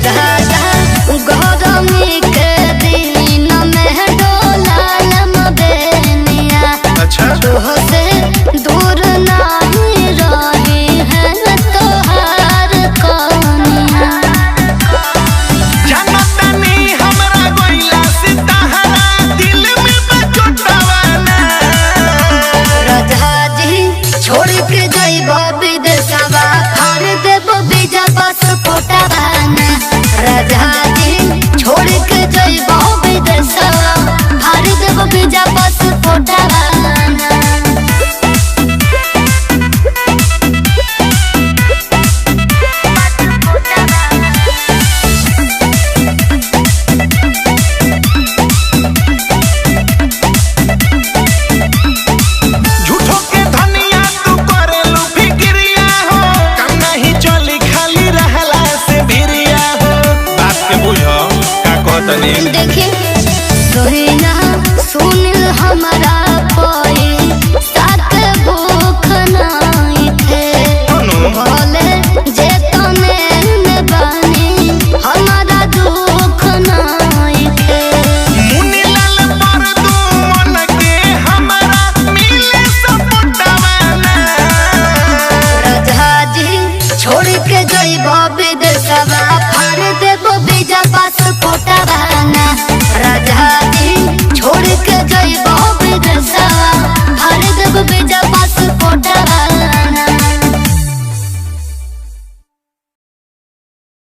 राजा गौरमी के दिन में डोलालम बेनिया। अच्छा से दूर नहीं रही है तोहार कनिया। जनतनी हमरा गोइला से तहरा दिल में बचोटवाना। राजा जी छोड़ के जाइबो विदेशवा हर देबो बीजा पासपोर्टवा। राजा जी छोड़ के जाइबो विदेशवा हर देबो बीजा पासपोर्टवा। झूठो के धनिया तू करेलू फिक्रिया हो, काम नहीं चली खाली रहला से भिरिया हो। बात के बुझो का कहतनी।